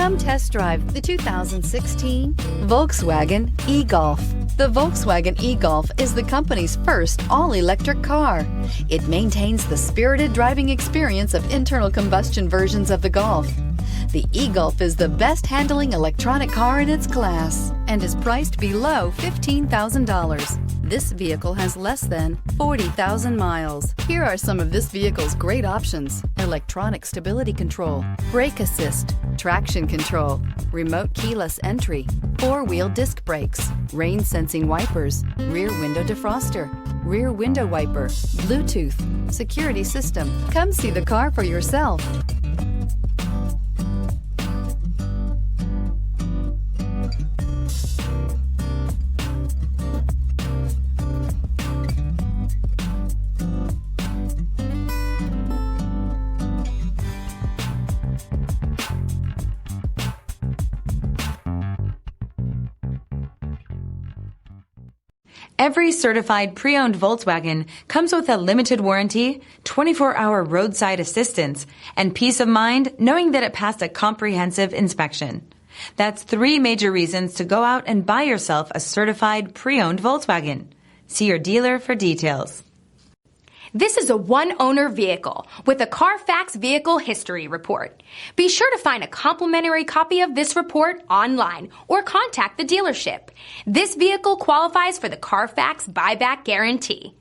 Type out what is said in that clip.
Come test drive the 2016 Volkswagen e-Golf. The Volkswagen e-Golf is the company's first all-electric car. It maintains the spirited driving experience of internal combustion versions of the Golf. The e-Golf is the best handling electronic car in its class and is priced below $15,000. This vehicle has less than 40,000 miles. Here are some of this vehicle's great options: electronic stability control, brake assist, traction control, remote keyless entry, four-wheel disc brakes, rain sensing wipers, rear window defroster, rear window wiper, Bluetooth, security system. Come see the car for yourself. Every certified pre-owned Volkswagen comes with a limited warranty, 24-hour roadside assistance, and peace of mind knowing that it passed a comprehensive inspection. That's 3 major reasons to go out and buy yourself a certified pre-owned Volkswagen. See your dealer for details. This is a one-owner vehicle with a CARFAX Vehicle History Report. Be sure to find a complimentary copy of this report online or contact the dealership. This vehicle qualifies for the CARFAX Buyback Guarantee.